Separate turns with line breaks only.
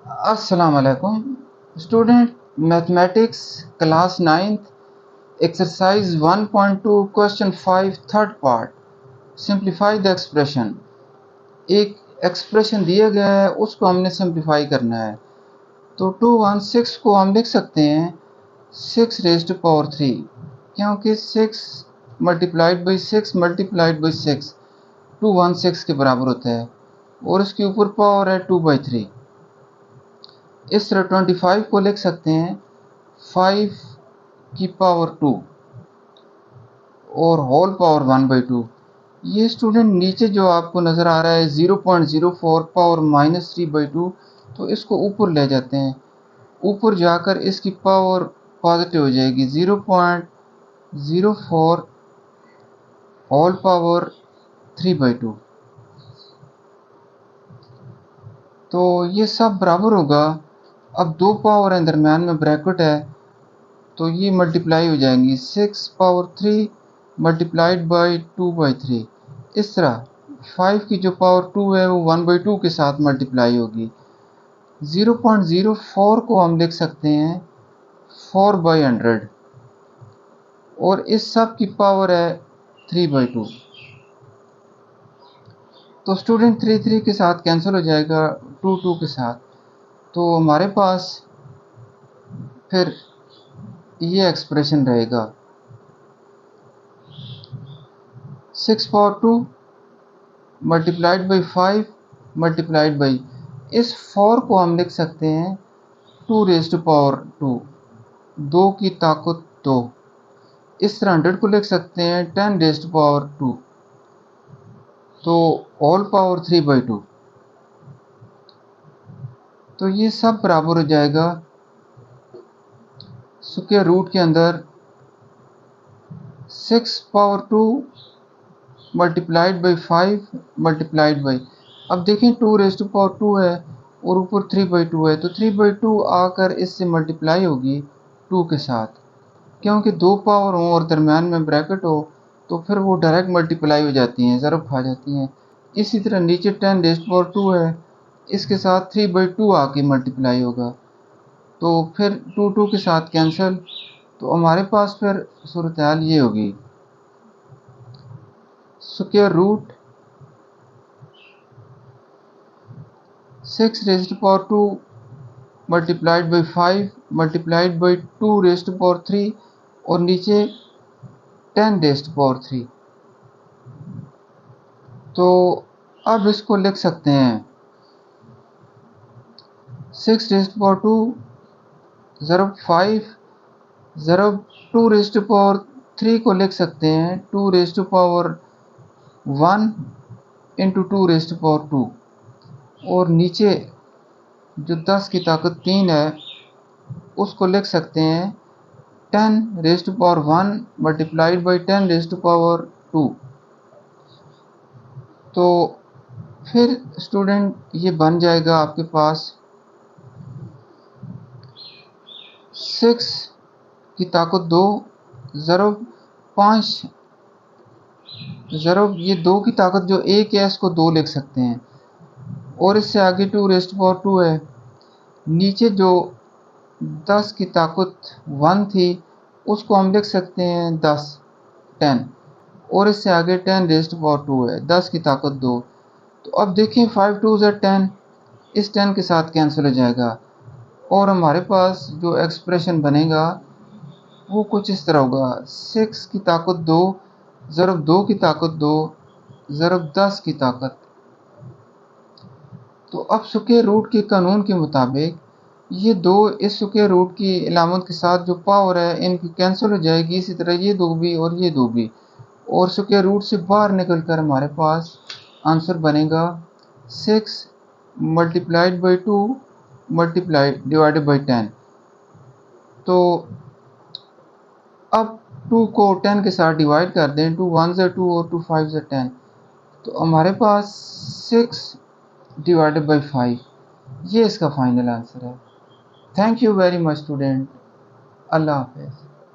अस्सलाम वालेकुम student. Mathematics class 9th exercise 1.2 question 5 third part. Simplify the expression. एक expression दिया गया है, उसको हमने सिंप्लीफाई करना है। तो 216 को हम लिख सकते हैं 6 रेज़ टू पावर 3, क्योंकि 6 मल्टीप्लाइड बाई 6 मल्टीप्लाइड बाई 6 216 के बराबर होता है, और इसके ऊपर पावर है 2/3। इस तरह 25 को लिख सकते हैं 5 की पावर 2 और होल पावर 1/2। ये स्टूडेंट नीचे जो आपको नज़र आ रहा है 0.04 पावर -3/2, तो इसको ऊपर ले जाते हैं। ऊपर जाकर इसकी पावर पॉजिटिव हो जाएगी 0.04 होल पावर 3/2। तो ये सब बराबर होगा। अब दो पावर है, दरम्यान में ब्रैकेट है, तो ये मल्टीप्लाई हो जाएंगी 6 पावर 3 मल्टीप्लाइड बाई 2/3। इस तरह 5 की जो पावर 2 है वो 1/2 के साथ मल्टीप्लाई होगी। 0.04 को हम लिख सकते हैं 4/100, और इस सब की पावर है 3/2। तो स्टूडेंट 3 के साथ कैंसिल हो जाएगा 2 के साथ। तो हमारे पास फिर ये एक्सप्रेशन रहेगा 6 power 2 multiplied by 5 multiplied by, इस 4 को हम लिख सकते हैं 2 रेज़ टू पावर 2, 2 की ताकत 2। इस तरह 100 को लिख सकते हैं 10 रेज़ टू पावर 2, तो होल पावर 3/2। तो ये सब बराबर हो जाएगा स्क्वायर रूट के अंदर 6 power 2 multiplied by 5 multiplied by, अब देखें 2 रेज़ टू पावर 2 है और ऊपर 3/2 है, तो 3/2 आकर इससे मल्टीप्लाई होगी 2 के साथ। क्योंकि दो पावर हो और दरम्यान में ब्रैकेट हो, तो फिर वो डायरेक्ट मल्टीप्लाई हो जाती हैं, ज़रब खा जाती हैं। इसी तरह नीचे 10 रेज़ टू पावर 2 है, इसके साथ 3/2 आके मल्टीप्लाई होगा, तो फिर 2 के साथ कैंसिल। तो हमारे पास फिर सूरत हाल ये होगी square root 6 raise to power 2 multiplied by 5 multiplied by 2 raise to power 3, और नीचे 10 रेज़ टू पावर 3। तो अब इसको लिख सकते हैं 6 रेज़ टू पावर 2 ज़रब 5 ज़रब 2 रेज़ टू पावर 3 को लिख सकते हैं 2 raise to power 1 into 2 raise to power 2, और नीचे जो 10 की ताकत 3 है उसको लिख सकते हैं 10 raise to power 1 multiplied by 10 raise to power 2। तो फिर स्टूडेंट ये बन जाएगा आपके पास 6 की ताकत 2 ज़रब 5 ज़रब ये 2 की ताकत जो 1 है इसको 2 लिख सकते हैं, और इससे आगे 2 रेज़ टू पावर 2 है। नीचे जो 10 की ताकत 1 थी उसको हम लिख सकते हैं 10, और इससे आगे 10 रेज़ टू पावर 2 है, 10 की ताकत 2। तो अब देखें 5 2 ज़ा 10, इस 10 के साथ कैंसिल हो जाएगा, और हमारे पास जो एक्सप्रेशन बनेगा वो कुछ इस तरह होगा 6 की ताकत 2 ज़रब 2 की ताकत 2 ज़रब 10 की ताकत। तो अब स्क्वायर रूट के कानून के मुताबिक ये दो इस स्क्वायर रूट की इलामत के साथ जो पावर है इनकी कैंसिल हो जाएगी, इसी तरह ये दो भी और ये दो भी, और स्क्वायर रूट से बाहर निकल कर हमारे पास आंसर बनेगा 6 multiplied by 2 multiplied divided by 10। तो अब 2 को 10 के साथ डिवाइड कर दें, 2 1 ज़ा 2 और 2 5 ज़ा 10, तो हमारे पास 6 डिवाइडेड बाई 5, ये इसका फाइनल आंसर है। Thank you very much student. अल्लाह हाफ़िज़।